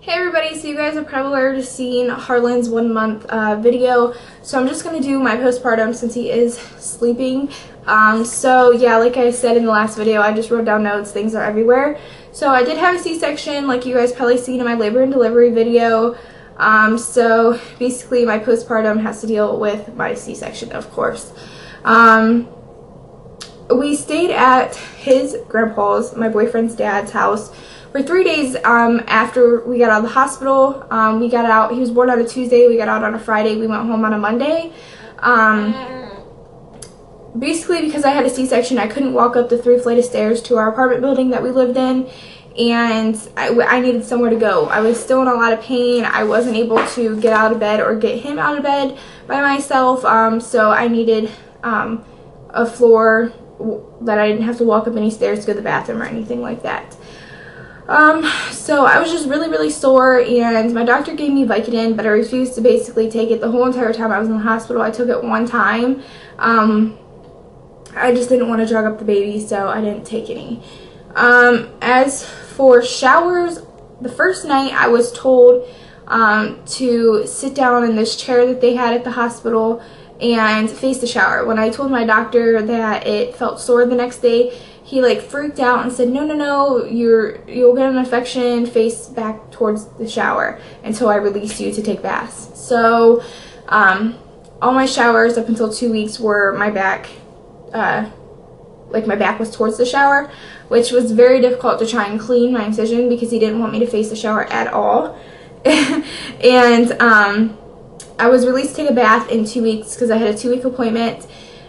Hey everybody, so you guys have probably already seen Harlan's 1 month video, so I'm just going to do my postpartum since he is sleeping. So yeah, like I said in the last video, I just wrote down notes, things are everywhere. So I did have a C-section, like you guys probably seen in my labor and delivery video. So basically my postpartum has to deal with my C-section, of course. We stayed at his grandpa's, my boyfriend's dad's house, for 3 days after we got out of the hospital. We got out, he was born on a Tuesday, we got out on a Friday, we went home on a Monday. Basically because I had a C-section, I couldn't walk up the 3 flight of stairs to our apartment building that we lived in, and I needed somewhere to go. I was still in a lot of pain. I wasn't able to get out of bed or get him out of bed by myself, so I needed a floor that I didn't have to walk up any stairs to go to the bathroom or anything like that. So I was just really sore, and my doctor gave me Vicodin, but I refused to basically take it the whole entire time I was in the hospital. I took it one time. I just didn't want to drug up the baby, so I didn't take any. As for showers, the first night I was told to sit down in this chair that they had at the hospital and face the shower. When I told my doctor that it felt sore the next day, he like freaked out and said, no, you'll get an infection, face back towards the shower until I release you to take baths. So all my showers up until 2 weeks were my back, like my back was towards the shower, which was very difficult to try and clean my incision because he didn't want me to face the shower at all. And I was released to take a bath in 2 weeks because I had a 2-week appointment.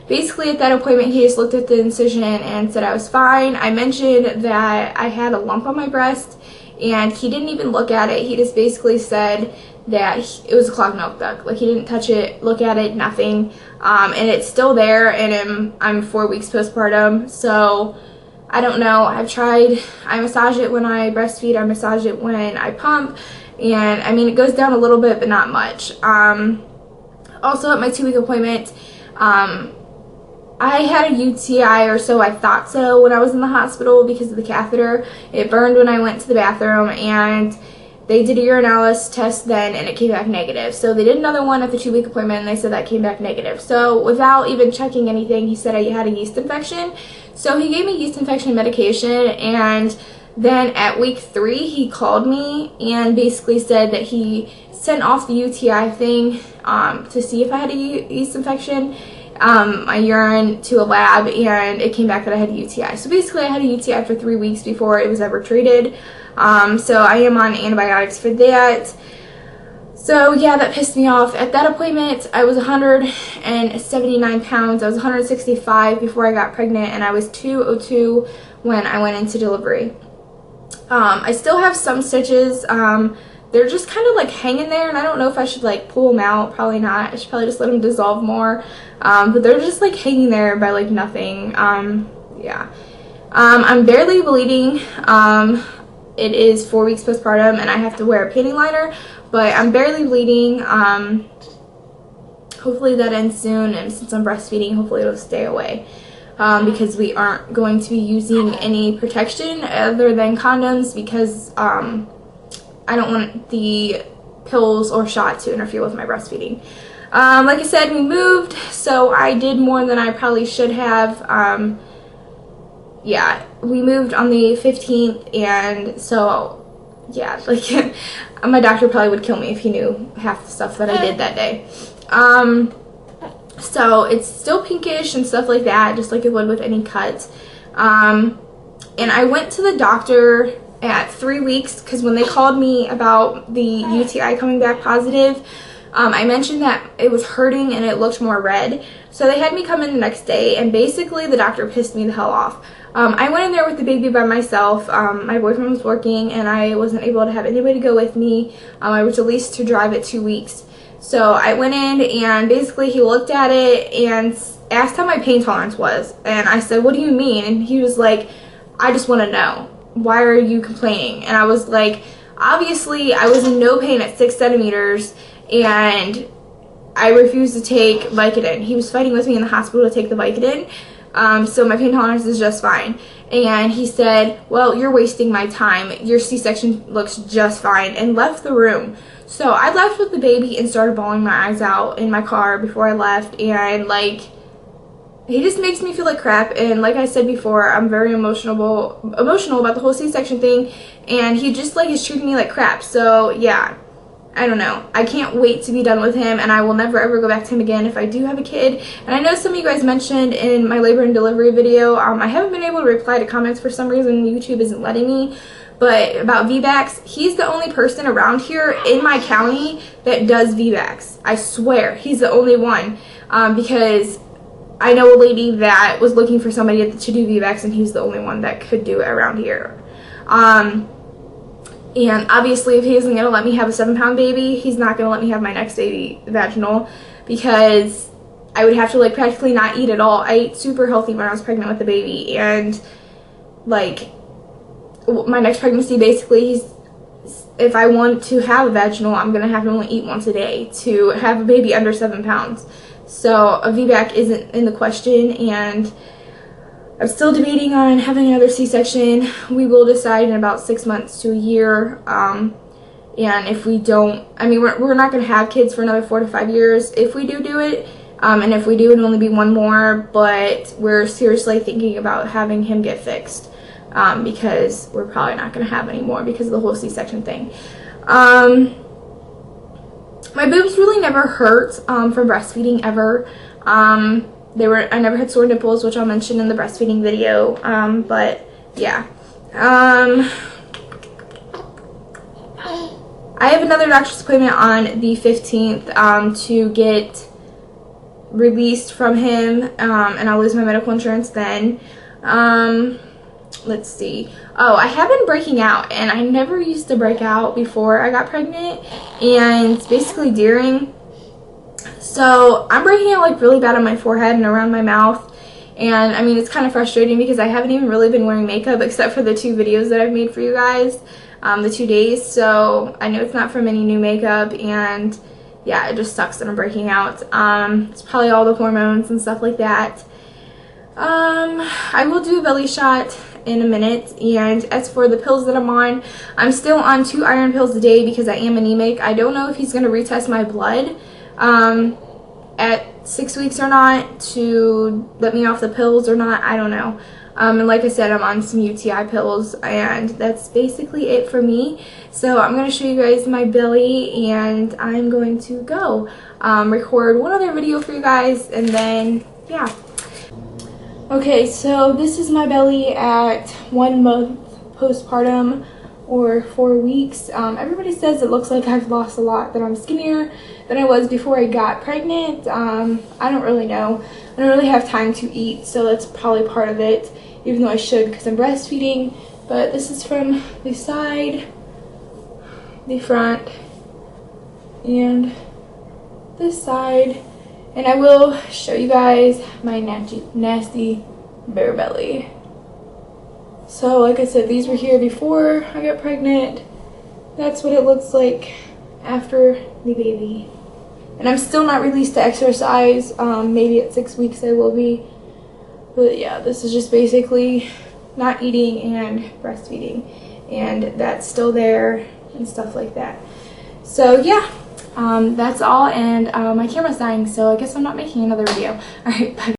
Basically, at that appointment, he just looked at the incision and said I was fine. I mentioned that I had a lump on my breast, and he didn't even look at it. He just basically said that it was a clogged milk duct. Like, he didn't touch it, look at it, nothing. And it's still there, and I'm 4 weeks postpartum, so I don't know. I massage it when I breastfeed, I massage it when I pump, and I mean, it goes down a little bit, but not much. Also, at my 2-week appointment, I had a UTI, or so I thought so, when I was in the hospital because of the catheter. It burned when I went to the bathroom, and they did a urinalysis test then, and it came back negative. So they did another one at the 2-week appointment, and they said that came back negative. So without even checking anything, he said I had a yeast infection. So he gave me yeast infection medication, and then at week 3, he called me and basically said that he sent off the UTI thing to see if I had a yeast infection, my urine to a lab, and it came back that I had a UTI. So basically I had a UTI for 3 weeks before it was ever treated. So I am on antibiotics for that. So yeah, that pissed me off. At that appointment, I was 179 pounds. I was 165 before I got pregnant, and I was 202 when I went into delivery. I still have some stitches. They're just kind of like hanging there, and I don't know if I should like pull them out. Probably not. I should probably just let them dissolve more. But they're just like hanging there by like nothing. Yeah. I'm barely bleeding. It is 4 weeks postpartum, and I have to wear a panty liner, but I'm barely bleeding. Hopefully that ends soon, and since I'm breastfeeding, hopefully it'll stay away. Because we aren't going to be using any protection other than condoms because I don't want the pills or shot to interfere with my breastfeeding. Like I said, we moved, so I did more than I probably should have. Yeah, we moved on the 15th, and so, yeah, like, my doctor probably would kill me if he knew half the stuff that I did that day. So it's still pinkish and stuff like that, just like it would with any cut. And I went to the doctor at 3 weeks because when they called me about the UTI coming back positive, I mentioned that it was hurting and it looked more red. So they had me come in the next day, and basically the doctor pissed me the hell off. I went in there with the baby by myself. My boyfriend was working, and I wasn't able to have anybody go with me. I was released to drive at 2 weeks. So I went in, and basically he looked at it and asked how my pain tolerance was. And I said, "What do you mean?" And he was like, "I just want to know. Why are you complaining?" And I was like, obviously I was in no pain at 6 centimeters, and I refused to take Vicodin. He was fighting with me in the hospital to take the Vicodin. so my pain tolerance is just fine. And he said, well, you're wasting my time. Your C-section looks just fine, and left the room. So I left with the baby and started bawling my eyes out in my car before I left, and like, he just makes me feel like crap. And like I said before, I'm very emotional about the whole C-section thing, and he just like is treating me like crap. So yeah, I don't know. I can't wait to be done with him, and I will never ever go back to him again if I do have a kid. And I know some of you guys mentioned in my labor and delivery video, I haven't been able to reply to comments for some reason. YouTube isn't letting me. But about VBACs, he's the only person around here in my county that does VBACs. I swear, he's the only one. Because I know a lady that was looking for somebody to do VBACs, and he's the only one that could do it around here. And obviously, if he isn't going to let me have a 7-pound baby, he's not going to let me have my next baby vaginal, because I would have to like practically not eat at all. I ate super healthy when I was pregnant with the baby, and like my next pregnancy, basically, if I want to have a vaginal, I'm going to have to only eat once a day to have a baby under 7 pounds. So a VBAC isn't in the question, and I'm still debating on having another C-section. We will decide in about 6 months to a year. And if we don't, I mean, we're not going to have kids for another 4 to 5 years if we do it. And if we do, it'll only be one more. But we're seriously thinking about having him get fixed, because we're probably not going to have any more because of the whole C-section thing. My boobs really never hurt from breastfeeding ever. I never had sore nipples, which I'll mention in the breastfeeding video, but yeah. I have another doctor's appointment on the 15th to get released from him, and I'll lose my medical insurance then. Let's see. Oh, I have been breaking out, and I never used to break out before I got pregnant, and basically during. So I'm breaking out like really bad on my forehead and around my mouth, and I mean, it's kind of frustrating because I haven't even really been wearing makeup except for the 2 videos that I've made for you guys, the 2 days. So I know it's not from any new makeup, and yeah, it just sucks that I'm breaking out. It's probably all the hormones and stuff like that. I will do a belly shot in a minute, and as for the pills that I'm still on 2 iron pills a day because I am anemic. I don't know if he's going to retest my blood at 6 weeks or not to let me off the pills or not. I don't know. And like I said, I'm on some UTI pills, and that's basically it for me. So I'm going to show you guys my belly, and I'm going to go record one other video for you guys, and then yeah. Okay, so this is my belly at 1 month postpartum, or 4 weeks. Everybody says it looks like I've lost a lot, that I'm skinnier than I was before I got pregnant. I don't really know. I don't really have time to eat, so that's probably part of it, even though I should because I'm breastfeeding. But this is from the side, the front, and this side. And I will show you guys my nasty bare belly. So like I said, these were here before I got pregnant. That's what it looks like after the baby. And I'm still not released to exercise. Maybe at 6 weeks I will be. But yeah, this is just basically not eating and breastfeeding. And that's still there and stuff like that. So yeah. That's all, and my camera's dying, so I guess I'm not making another video. Alright, bye.